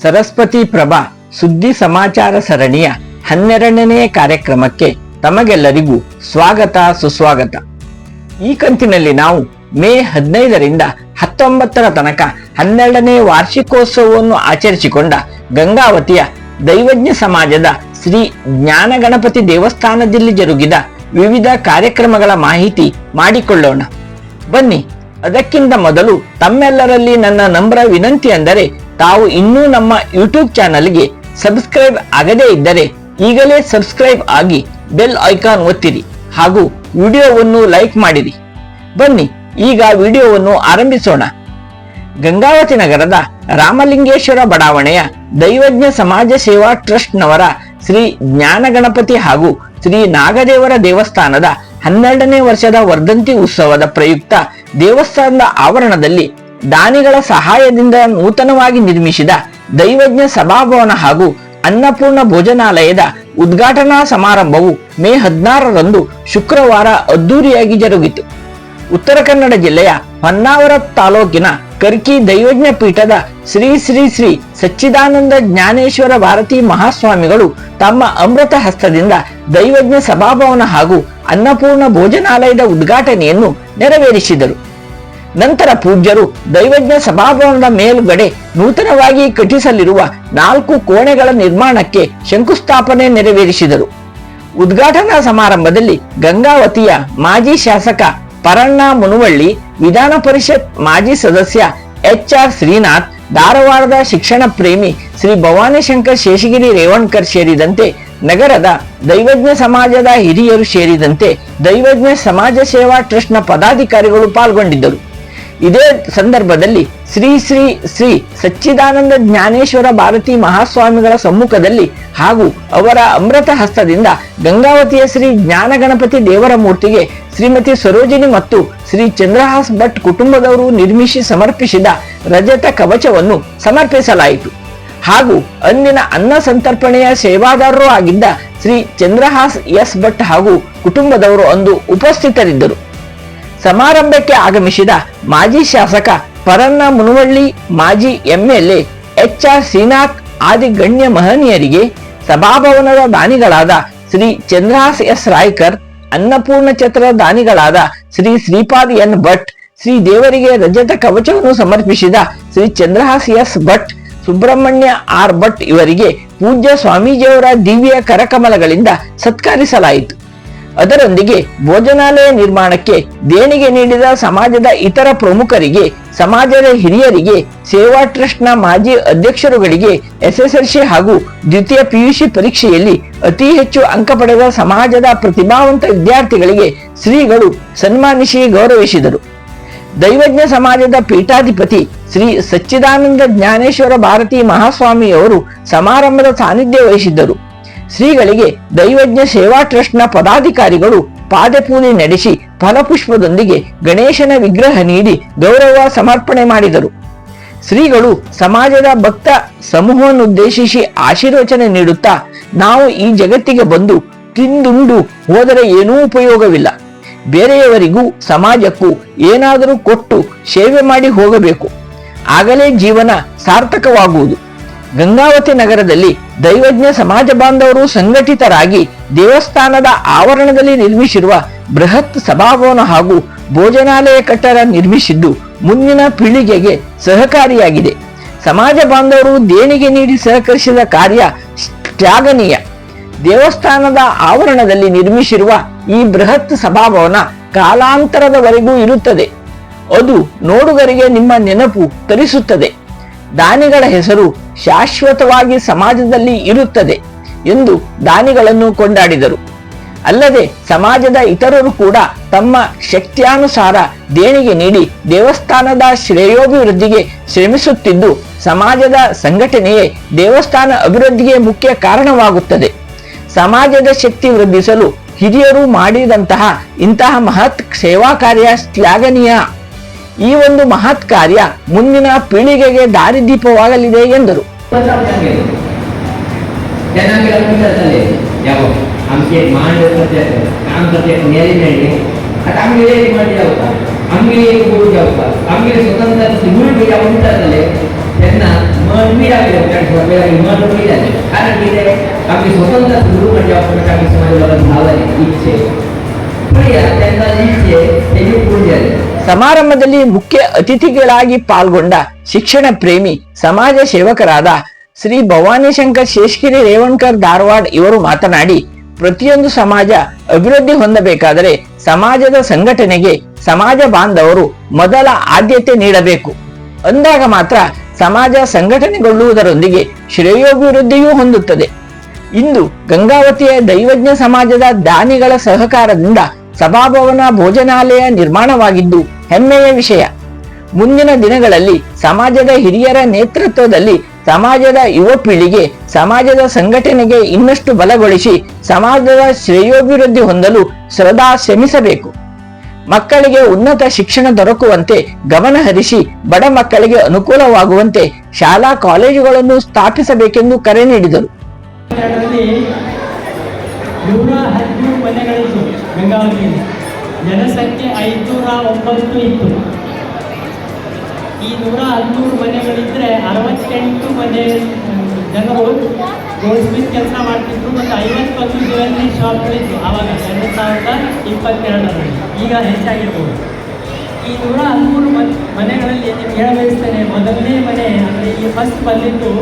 ಸರಸ್ವತಿ ಪ್ರಭಾ ಸುದ್ದಿ ಸಮಾಚಾರ ಸರಣಿಯ 12ನೇ ಕಾರ್ಯಕ್ರಮಕ್ಕೆ ತಮಗೆಲ್ಲರಿಗೂ ಸ್ವಾಗತ ಸುಸ್ವಾಗತ. ಈ ಕಂತಿನಲ್ಲಿ ನಾವು ಮೇ 15ರಿಂದ 19ರ ತನಕ 12ನೇ ವಾರ್ಷಿಕೋತ್ಸವವನ್ನು ಆಚರಿಸಿಕೊಂಡ ಗಂಗಾವತಿಯ ದೈವಜ್ಞ ಸಮಾಜದ ಶ್ರೀ ಜ್ಞಾನಗಣಪತಿ ದೇವಸ್ಥಾನದಲ್ಲಿ ಜರುಗಿದ ವಿವಿಧ ಕಾರ್ಯಕ್ರಮಗಳ ಮಾಹಿತಿ ಮಾಡಿಕೊಳ್ಳೋಣ ಬನ್ನಿ. ಅದಕ್ಕಿಂತ ಮೊದಲು ತಮ್ಮೆಲ್ಲರಲ್ಲಿ ನನ್ನ ನಮ್ರ ವಿನಂತಿ ಅಂದರೆ ತಾವು ಇನ್ನೂ ನಮ್ಮ ಯೂಟ್ಯೂಬ್ ಚಾನಲ್ಗೆ ಸಬ್ಸ್ಕ್ರೈಬ್ ಆಗದೇ ಇದ್ದರೆ ಈಗಲೇ ಸಬ್ಸ್ಕ್ರೈಬ್ ಆಗಿ ಬೆಲ್ ಐಕಾನ್ ಒತ್ತಿರಿ ಹಾಗೂ ವಿಡಿಯೋವನ್ನು ಲೈಕ್ ಮಾಡಿರಿ. ಬನ್ನಿ ಈಗ ವಿಡಿಯೋವನ್ನು ಆರಂಭಿಸೋಣ. ಗಂಗಾವತಿ ನಗರದ ರಾಮಲಿಂಗೇಶ್ವರ ಬಡಾವಣೆಯ ದೈವಜ್ಞ ಸಮಾಜ ಸೇವಾ ಟ್ರಸ್ಟ್ನವರ ಶ್ರೀ ಜ್ಞಾನಗಣಪತಿ ಹಾಗೂ ಶ್ರೀ ನಾಗದೇವರ ದೇವಸ್ಥಾನದ 12ನೇ ವರ್ಷದ ವರ್ಧಂತಿ ಉತ್ಸವದ ಪ್ರಯುಕ್ತ ದೇವಸ್ಥಾನದ ಆವರಣದಲ್ಲಿ ದಾನಿಗಳ ಸಹಾಯದಿಂದ ನೂತನವಾಗಿ ನಿರ್ಮಿಸಿದ ದೈವಜ್ಞ ಸಭಾಭವನ ಹಾಗೂ ಅನ್ನಪೂರ್ಣ ಭೋಜನಾಲಯದ ಉದ್ಘಾಟನಾ ಸಮಾರಂಭವು ಮೇ 16ರಂದು ಶುಕ್ರವಾರ ಅದ್ದೂರಿಯಾಗಿ ಜರುಗಿತು. ಉತ್ತರ ಕನ್ನಡ ಜಿಲ್ಲೆಯ ಹೊನ್ನಾವರ ತಾಲೂಕಿನ ಕರ್ಕಿ ದೈವಜ್ಞ ಪೀಠದ ಶ್ರೀ ಶ್ರೀ ಶ್ರೀ ಸಚ್ಚಿದಾನಂದ ಜ್ಞಾನೇಶ್ವರ ಭಾರತೀ ಮಹಾಸ್ವಾಮಿಗಳು ತಮ್ಮ ಅಮೃತ ಹಸ್ತದಿಂದ ದೈವಜ್ಞ ಸಭಾಭವನ ಹಾಗೂ ಅನ್ನಪೂರ್ಣ ಭೋಜನಾಲಯದ ಉದ್ಘಾಟನೆಯನ್ನು ನೆರವೇರಿಸಿದರು. ನಂತರ ಪೂಜ್ಯರು ದೈವಜ್ಞ ಸಭಾಭವನದ ಮೇಲುಗಡೆ ನೂತನವಾಗಿ ಕಟ್ಟಿಸಲಿರುವ 4 ಕೋಣೆಗಳ ನಿರ್ಮಾಣಕ್ಕೆ ಶಂಕುಸ್ಥಾಪನೆ ನೆರವೇರಿಸಿದರು. ಉದ್ಘಾಟನಾ ಸಮಾರಂಭದಲ್ಲಿ ಗಂಗಾವತಿಯ ಮಾಜಿ ಶಾಸಕ ಪರಣ್ಣ ಮುನುವಳ್ಳಿ, ವಿಧಾನ ಪರಿಷತ್ ಮಾಜಿ ಸದಸ್ಯ HR ಶ್ರೀನಾಥ್, ಧಾರವಾಡದ ಶಿಕ್ಷಣ ಪ್ರೇಮಿ ಶ್ರೀ ಭವಾನಿಶಂಕರ್ ಶೇಷಗಿರಿ ರೇವಣ್ಕರ್ ಸೇರಿದಂತೆ ನಗರದ ದೈವಜ್ಞ ಸಮಾಜದ ಹಿರಿಯರು ಸೇರಿದಂತೆ ದೈವಜ್ಞ ಸಮಾಜ ಸೇವಾ ಟ್ರಸ್ಟ್ನ ಪದಾಧಿಕಾರಿಗಳು ಪಾಲ್ಗೊಂಡಿದ್ದರು. ಇದೇ ಸಂದರ್ಭದಲ್ಲಿ ಶ್ರೀ ಶ್ರೀ ಶ್ರೀ ಸಚ್ಚಿದಾನಂದ ಜ್ಞಾನೇಶ್ವರ ಭಾರತೀ ಮಹಾಸ್ವಾಮಿಗಳ ಸಮ್ಮುಖದಲ್ಲಿ ಹಾಗೂ ಅವರ ಅಮೃತ ಹಸ್ತದಿಂದ ಗಂಗಾವತಿಯ ಶ್ರೀ ಜ್ಞಾನಗಣಪತಿ ದೇವರ ಮೂರ್ತಿಗೆ ಶ್ರೀಮತಿ ಸರೋಜಿನಿ ಮತ್ತು ಶ್ರೀ ಚಂದ್ರಹಾಸ್ ಭಟ್ ಕುಟುಂಬದವರು ನಿರ್ಮಿಸಿ ಸಮರ್ಪಿಸಿದ ರಜತ ಕವಚವನ್ನು ಸಮರ್ಪಿಸಲಾಯಿತು. ಹಾಗೂ ಅಂದಿನ ಅನ್ನ ಸಂತರ್ಪಣೆಯ ಸೇವಾದಾರರೂ ಆಗಿದ್ದ ಶ್ರೀ ಚಂದ್ರಹಾಸ್ ಎಸ್ ಭಟ್ ಹಾಗೂ ಕುಟುಂಬದವರು ಅಂದು ಉಪಸ್ಥಿತರಿದ್ದರು. ಸಮಾರಂಭಕ್ಕೆ ಆಗಮಿಸಿದ ಮಾಜಿ ಶಾಸಕ ಪರಣ್ಣ ಮುನುವಳ್ಳಿ, ಮಾಜಿ MLA HR ಶ್ರೀನಾಥ್ ಆದಿ ಗಣ್ಯ ಮಹನೀಯರಿಗೆ, ಸಭಾಭವನದ ದಾನಿಗಳಾದ ಶ್ರೀ ಚಂದ್ರಹಾಸ್ ಎಸ್ ರಾಯ್ಕರ್, ಅನ್ನಪೂರ್ಣ ಛತ್ರದ ದಾನಿಗಳಾದ ಶ್ರೀ ಶ್ರೀಪಾದ್ N ಭಟ್, ಶ್ರೀ ದೇವರಿಗೆ ರಜತ ಕವಚವನ್ನು ಸಮರ್ಪಿಸಿದ ಶ್ರೀ ಚಂದ್ರಹಾಸ್ ಎಸ್ ಭಟ್, ಸುಬ್ರಹ್ಮಣ್ಯ R ಭಟ್ ಇವರಿಗೆ ಪೂಜ್ಯ ಸ್ವಾಮೀಜಿಯವರ ದಿವ್ಯ ಕರಕಮಲಗಳಿಂದ ಸತ್ಕರಿಸಲಾಯಿತು. ಅದರೊಂದಿಗೆ ಭೋಜನಾಲಯ ನಿರ್ಮಾಣಕ್ಕೆ ದೇಣಿಗೆ ನೀಡಿದ ಸಮಾಜದ ಇತರ ಪ್ರಮುಖರಿಗೆ, ಸಮಾಜದ ಹಿರಿಯರಿಗೆ, ಸೇವಾ ಟ್ರಸ್ಟ್ನ ಮಾಜಿ ಅಧ್ಯಕ್ಷರುಗಳಿಗೆ, SSLC ಹಾಗೂ ದ್ವಿತೀಯ PUC ಪರೀಕ್ಷೆಯಲ್ಲಿ ಅತಿ ಹೆಚ್ಚು ಅಂಕ ಪಡೆದ ಸಮಾಜದ ಪ್ರತಿಭಾವಂತ ವಿದ್ಯಾರ್ಥಿಗಳಿಗೆ ಶ್ರೀಗಳು ಸನ್ಮಾನಿಸಿ ಗೌರವಿಸಿದರು. ದೈವಜ್ಞ ಸಮಾಜದ ಪೀಠಾಧಿಪತಿ ಶ್ರೀ ಸಚ್ಚಿದಾನಂದ ಜ್ಞಾನೇಶ್ವರ ಭಾರತೀ ಮಹಾಸ್ವಾಮಿಯವರು ಸಮಾರಂಭದ ಸಾನ್ನಿಧ್ಯ ವಹಿಸಿದ್ದರು. ಶ್ರೀಗಳಿಗೆ ದೈವಜ್ಞ ಸೇವಾ ಟ್ರಸ್ಟ್ನ ಪದಾಧಿಕಾರಿಗಳು ಪಾದಪೂಜೆ ನಡೆಸಿ ಫಲಪುಷ್ಪದೊಂದಿಗೆ ಗಣೇಶನ ವಿಗ್ರಹ ನೀಡಿ ಗೌರವ ಸಮರ್ಪಣೆ ಮಾಡಿದರು. ಶ್ರೀಗಳು ಸಮಾಜದ ಭಕ್ತ ಸಮೂಹವನ್ನುದ್ದೇಶಿಸಿ ಆಶೀರ್ವಚನೆ ನೀಡುತ್ತಾ, ನಾವು ಈ ಜಗತ್ತಿಗೆ ಬಂದು ತಿಂದುಂಡು ಹೋದರೆ ಏನೂ ಉಪಯೋಗವಿಲ್ಲ, ಬೇರೆಯವರಿಗೂ ಸಮಾಜಕ್ಕೂ ಏನಾದರೂ ಕೊಟ್ಟು ಸೇವೆ ಮಾಡಿ ಹೋಗಬೇಕು, ಆಗಲೇ ಜೀವನ ಸಾರ್ಥಕವಾಗುವುದು. ಗಂಗಾವತಿ ನಗರದಲ್ಲಿ ದೈವಜ್ಞ ಸಮಾಜ ಬಾಂಧವರು ಸಂಘಟಿತರಾಗಿ ದೇವಸ್ಥಾನದ ಆವರಣದಲ್ಲಿ ನಿರ್ಮಿಸಿರುವ ಬೃಹತ್ ಸಭಾಭವನ ಹಾಗೂ ಭೋಜನಾಲಯ ಕಟ್ಟಡ ನಿರ್ಮಿಸಿದ್ದು ಮುಂದಿನ ಪೀಳಿಗೆಗೆ ಸಹಕಾರಿಯಾಗಿದೆ. ಸಮಾಜ ಬಾಂಧವರು ದೇಣಿಗೆ ನೀಡಿ ಸಹಕರಿಸಿದ ಕಾರ್ಯ ಶ್ಲಾಘನೀಯ. ದೇವಸ್ಥಾನದ ಆವರಣದಲ್ಲಿ ನಿರ್ಮಿಸಿರುವ ಈ ಬೃಹತ್ ಸಭಾಭವನ ಕಾಲಾಂತರದವರೆಗೂ ಇರುತ್ತದೆ. ಅದು ನೋಡುಗರಿಗೆ ನಿಮ್ಮ ನೆನಪು ತರಿಸುತ್ತದೆ. ದಾನಿಗಳ ಹೆಸರು ಶಾಶ್ವತವಾಗಿ ಸಮಾಜದಲ್ಲಿ ಇರುತ್ತದೆ ಎಂದು ದಾನಿಗಳನ್ನು ಕೊಂಡಾಡಿದರು. ಅಲ್ಲದೆ ಸಮಾಜದ ಇತರರು ಕೂಡ ತಮ್ಮ ಶಕ್ತಿಯಾನುಸಾರ ದೇಣಿಗೆ ನೀಡಿ ದೇವಸ್ಥಾನದ ಶ್ರೇಯೋಭಿವೃದ್ಧಿಗೆ ಶ್ರಮಿಸುತ್ತಿದ್ದು, ಸಮಾಜದ ಸಂಘಟನೆಯೇ ದೇವಸ್ಥಾನ ಅಭಿವೃದ್ಧಿಗೆ ಮುಖ್ಯ ಕಾರಣವಾಗುತ್ತದೆ. ಸಮಾಜದ ಶಕ್ತಿ ವೃದ್ಧಿಸಲು ಹಿರಿಯರು ಮಾಡಿದಂತಹ ಇಂತಹ ಮಹತ್ ಸೇವಾ ಕಾರ್ಯ ಶ್ಲಾಘನೀಯ. ಈ ಒಂದು ಮಹತ್ ಕಾರ್ಯ ಮುಂದಿನ ಪೀಳಿಗೆಗೆ ದಾರಿದೀಪವಾಗಲಿದೆ ಎಂದರು. स्वतंत्र उम्मीद आगे मेरा हिम्मत उम्मीद आहे कारण की ते आपली स्वतंत्र सुरू म्हणजे आपण काही समाजाला भावने इच्छे त्यांना इच्छे त्यांनी पूर्ण झाले. ಸಮಾರಂಭದಲ್ಲಿ ಮುಖ್ಯ ಅತಿಥಿಗಳಾಗಿ ಪಾಲ್ಗೊಂಡ ಶಿಕ್ಷಣ ಪ್ರೇಮಿ ಸಮಾಜ ಸೇವಕರಾದ ಶ್ರೀ ಭವಾನಿಶಂಕರ್ ಶೇಷಗಿರಿ ರೇವಣ್ಕರ್ ಧಾರವಾಡ ಇವರು ಮಾತನಾಡಿ, ಪ್ರತಿಯೊಂದು ಸಮಾಜ ಅಭಿವೃದ್ಧಿ ಹೊಂದಬೇಕಾದರೆ ಸಮಾಜದ ಸಂಘಟನೆಗೆ ಸಮಾಜ ಬಾಂಧವರು ಮೊದಲ ಆದ್ಯತೆ ನೀಡಬೇಕು. ಅಂದಾಗ ಮಾತ್ರ ಸಮಾಜ ಸಂಘಟನೆಗೊಳ್ಳುವುದರೊಂದಿಗೆ ಶ್ರೇಯೋಭಿವೃದ್ಧಿಯೂ ಹೊಂದುತ್ತದೆ. ಇಂದು ಗಂಗಾವತಿಯ ದೈವಜ್ಞ ಸಮಾಜದ ದಾನಿಗಳ ಸಹಕಾರದಿಂದ ಸಭಾಭವನ ಭೋಜನಾಲಯ ನಿರ್ಮಾಣವಾಗಿದ್ದು ಹೆಮ್ಮೆಯ ವಿಷಯ. ಮುಂದಿನ ದಿನಗಳಲ್ಲಿ ಸಮಾಜದ ಹಿರಿಯರ ನೇತೃತ್ವದಲ್ಲಿ ಸಮಾಜದ ಯುವ ಪೀಳಿಗೆ ಸಮಾಜದ ಸಂಘಟನೆಗೆ ಇನ್ನಷ್ಟು ಬಲಗೊಳಿಸಿ ಸಮಾಜದ ಶ್ರೇಯೋಭಿವೃದ್ಧಿ ಹೊಂದಲು ಸದಾ ಶ್ರಮಿಸಬೇಕು. ಮಕ್ಕಳಿಗೆ ಉನ್ನತ ಶಿಕ್ಷಣ ದೊರಕುವಂತೆ ಗಮನ ಹರಿಸಿ ಬಡ ಮಕ್ಕಳಿಗೆ ಅನುಕೂಲವಾಗುವಂತೆ ಶಾಲಾ ಕಾಲೇಜುಗಳನ್ನು ಸ್ಥಾಪಿಸಬೇಕೆಂದು ಕರೆ ನೀಡಿದರು. ಜನಸಂಖ್ಯೆ 509 ಇತ್ತು. ಈ 113 ಮನೆಗಳಿದ್ರೆ 68 ಮನೆ ಜನರು ಗೋಲ್ಡ್ ಸ್ಮಿತ್ ಕೆಲಸ ಮಾಡ್ತಿದ್ರು ಮತ್ತು 51 ಜ್ಯುವೆಲ್ಲರಿ ಶಾಪ್ಗಳಿತ್ತು ಆವಾಗ 2022ರಲ್ಲಿ. ಈಗ ಹೆಚ್ಚಾಗಿರ್ಬೋದು. ಈ 113 ಮನೆಗಳಲ್ಲಿ ನಿಮ್ಗೆ ಹೇಳಬಯಸ್ತೇನೆ, ಮೊದಲನೇ ಮನೆ ಅಂದರೆ ಈ ಫಸ್ಟ್ ಬಂದಿದ್ದು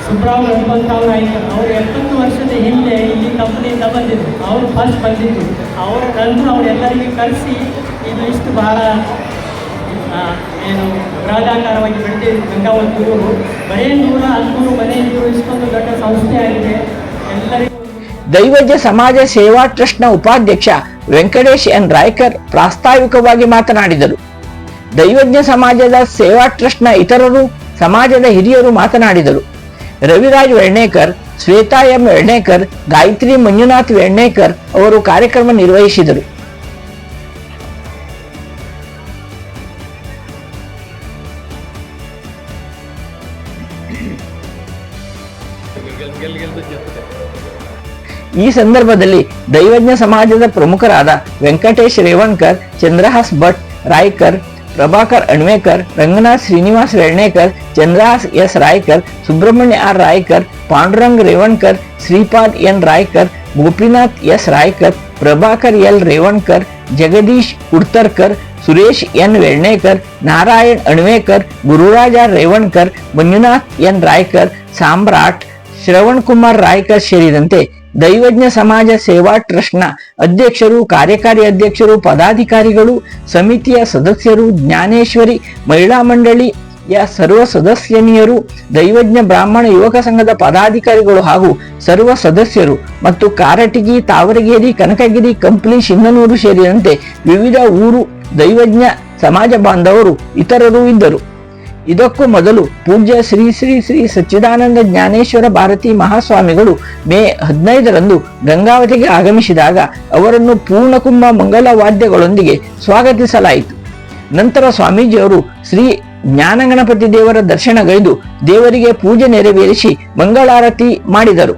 ಸುಬ್ರಾವ್ ಗಣಪತರಾವ್ ಆಯ್ತು. ಅವರು 70 ವರ್ಷದ ಹಿಂದೆ ಇಲ್ಲಿ ಕಂಪನಿಯಿಂದ ಬಂದಿದ್ರು. ಅವರು ಫಸ್ಟ್ ಬಂದಿದ್ದು. ಅವರ ನಂತರ ಅವರೆಲ್ಲರಿಗೂ ಕರೆಸಿ ಇದು ಇಷ್ಟು ಬಹಳ ಏನು ಬೃಹದಾಕಾರವಾಗಿ ಬೆಳೆದಿದ್ದು ಗಂಗಾವತಿ ಊರು. ಬರೀ 113 ಮನೆ ಇದ್ರು ಇಷ್ಟೊಂದು ದೊಡ್ಡ ಸಂಸ್ಥೆ ಆಗಿದೆ. ಎಲ್ಲರಿಗೂ ದೈವಜ್ಞ ಸಮಾಜ ಸೇವಾ ಟ್ರಸ್ಟ್ನ ಉಪಾಧ್ಯಕ್ಷ ವೆಂಕಟೇಶ್ ಎನ್ ರಾಯ್ಕರ್ ಪ್ರಾಸ್ತಾವಿಕವಾಗಿ ಮಾತನಾಡಿದರು. ದೈವಜ್ಞ ಸಮಾಜದ ಸೇವಾ ಟ್ರಸ್ಟ್ನ ಇತರರು ಸಮಾಜದ ಹಿರಿಯರು ಮಾತನಾಡಿದರು. ರವಿರಾಜ್ ವೆರ್ಣೇಕರ್, ಶ್ವೇತಾ ಎಂ ವೆರ್ಣೇಕರ್, ಗಾಯತ್ರಿ ಮಂಜುನಾಥ್ ವೆರ್ಣೇಕರ್ ಅವರು ಕಾರ್ಯಕ್ರಮ ನಿರ್ವಹಿಸಿದರು. ಈ ಸಂದರ್ಭದಲ್ಲಿ ದೈವಜ್ಞ ಸಮಾಜದ ಪ್ರಮುಖರಾದ Venkatesh Revankar, Chandrahas Bhat Raikar, Prabhakar Anvekar, Ranganath Srinivas Vernekar, Chandrahas S Raikar, Subrahmanya R Raikar, Pandurang Revankar, Shripad N Raikar, Gopinath S Raikar, Prabhakar L Revankar, Jagadish Udtarkar, Suresh N Vernekar, Narayan Anvekar, Gururaja Revankar, Manjunath N Raikar, Samrat, Shravan Kumar Raikar ಸೇರಿದಂತೆ ದೈವಜ್ಞ ಸಮಾಜ ಸೇವಾ ಟ್ರಸ್ಟ್ನ ಅಧ್ಯಕ್ಷರು, ಕಾರ್ಯಕಾರಿ ಅಧ್ಯಕ್ಷರು, ಪದಾಧಿಕಾರಿಗಳು, ಸಮಿತಿಯ ಸದಸ್ಯರು, ಜ್ಞಾನೇಶ್ವರಿ ಮಹಿಳಾ ಮಂಡಳಿಯ ಸರ್ವ ಸದಸ್ಯನಿಯರು, ದೈವಜ್ಞ ಬ್ರಾಹ್ಮಣ ಯುವಕ ಸಂಘದ ಪದಾಧಿಕಾರಿಗಳು ಹಾಗೂ ಸರ್ವ ಸದಸ್ಯರು ಮತ್ತು ಕಾರಟಗಿ, ತಾವರಗೇರಿ, ಕನಕಗಿರಿ, ಕಂಪ್ಲಿ, ಶಿಂಗನೂರು ಸೇರಿದಂತೆ ವಿವಿಧ ಊರು ದೈವಜ್ಞ ಸಮಾಜ ಬಾಂಧವರು ಇತರರು ಇದ್ದರು. ಇದಕ್ಕೂ ಮೊದಲು ಪೂಜ್ಯ ಶ್ರೀ ಶ್ರೀ ಶ್ರೀ ಸಚ್ಚಿದಾನಂದ ಜ್ಞಾನೇಶ್ವರ ಭಾರತಿ ಮಹಾಸ್ವಾಮಿಗಳು ಮೇ 15ರಂದು ಗಂಗಾವತಿಗೆ ಆಗಮಿಸಿದಾಗ ಅವರನ್ನು ಪೂರ್ಣಕುಂಭ ಮಂಗಲ ವಾದ್ಯಗಳೊಂದಿಗೆ ಸ್ವಾಗತಿಸಲಾಯಿತು. ನಂತರ ಸ್ವಾಮೀಜಿಯವರು ಶ್ರೀ ಜ್ಞಾನಗಣಪತಿ ದೇವರ ದರ್ಶನಗೈದು ದೇವರಿಗೆ ಪೂಜೆ ನೆರವೇರಿಸಿ ಮಂಗಳಾರತಿ ಮಾಡಿದರು.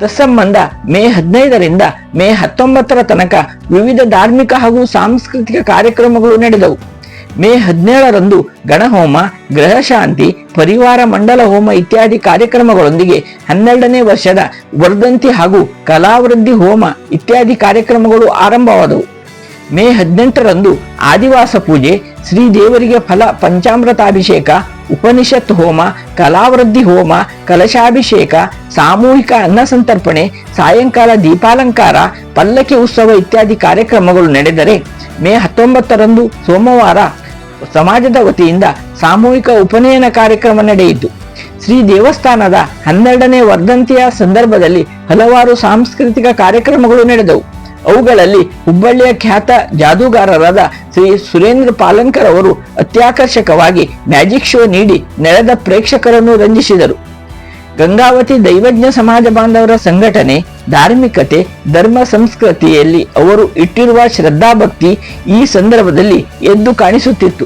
ತತ್ಸಂಬಂಧ ಮೇ 15ರಿಂದ ಮೇ 19ರ ತನಕ ವಿವಿಧ ಧಾರ್ಮಿಕ ಹಾಗೂ ಸಾಂಸ್ಕೃತಿಕ ಕಾರ್ಯಕ್ರಮಗಳು ನಡೆದವು. ಮೇ 17ರಂದು ಗಣಹೋಮ, ಗ್ರಹ ಶಾಂತಿ, ಪರಿವಾರ ಮಂಡಲ ಹೋಮ ಇತ್ಯಾದಿ ಕಾರ್ಯಕ್ರಮಗಳೊಂದಿಗೆ 12ನೇ ವರ್ಷದ ವರ್ಧಂತಿ ಹಾಗೂ ಕಲಾವೃದ್ಧಿ ಹೋಮ ಇತ್ಯಾದಿ ಕಾರ್ಯಕ್ರಮಗಳು ಆರಂಭವಾದವು. ಮೇ 18ರಂದು ಆದಿವಾಸ ಪೂಜೆ, ಶ್ರೀ ದೇವರಿಗೆ ಫಲ ಪಂಚಾಮೃತಾಭಿಷೇಕ, ಉಪನಿಷತ್ ಹೋಮ, ಕಲಾವೃದ್ಧಿ ಹೋಮ, ಕಲಶಾಭಿಷೇಕ, ಸಾಮೂಹಿಕ ಅನ್ನ ಸಂತರ್ಪಣೆ, ಸಾಯಂಕಾಲ ದೀಪಾಲಂಕಾರ, ಪಲ್ಲಕ್ಕಿ ಉತ್ಸವ ಇತ್ಯಾದಿ ಕಾರ್ಯಕ್ರಮಗಳು ನಡೆದರೆ, ಮೇ 19ರಂದು ಸೋಮವಾರ ಸಮಾಜದ ವತಿಯಿಂದ ಸಾಮೂಹಿಕ ಉಪನಯನ ಕಾರ್ಯಕ್ರಮ ನಡೆಯಿತು. ಶ್ರೀ ದೇವಸ್ಥಾನದ 12ನೇ ವರ್ಧಂತಿಯ ಸಂದರ್ಭದಲ್ಲಿ ಹಲವಾರು ಸಾಂಸ್ಕೃತಿಕ ಕಾರ್ಯಕ್ರಮಗಳು ನಡೆದವು. ಅವುಗಳಲ್ಲಿ ಹುಬ್ಬಳ್ಳಿಯ ಖ್ಯಾತ ಜಾದೂಗಾರರಾದ ಶ್ರೀ ಸುರೇಂದ್ರ ಪಾಲನ್ಕರ್ ಅವರು ಅತ್ಯಾಕರ್ಷಕವಾಗಿ ಮ್ಯಾಜಿಕ್ ಶೋ ನೀಡಿ ನೆರೆದ ಪ್ರೇಕ್ಷಕರನ್ನು ರಂಜಿಸಿದರು. ಗಂಗಾವತಿ ದೈವಜ್ಞ ಸಮಾಜ ಬಾಂಧವರ ಸಂಘಟನೆ, ಧಾರ್ಮಿಕತೆ, ಧರ್ಮ ಸಂಸ್ಕೃತಿಯಲ್ಲಿ ಅವರು ಇಟ್ಟಿರುವ ಶ್ರದ್ಧಾಭಕ್ತಿ ಈ ಸಂದರ್ಭದಲ್ಲಿ ಎದ್ದು ಕಾಣಿಸುತ್ತಿತ್ತು.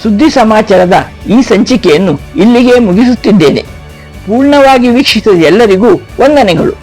ಸುದ್ದಿ ಸಮಾಚಾರದ ಈ ಸಂಚಿಕೆಯನ್ನು ಇಲ್ಲಿಗೆ ಮುಗಿಸುತ್ತಿದ್ದೇನೆ. ಪೂರ್ಣವಾಗಿ ವೀಕ್ಷಿಸಿದ ಎಲ್ಲರಿಗೂ ವಂದನೆಗಳು.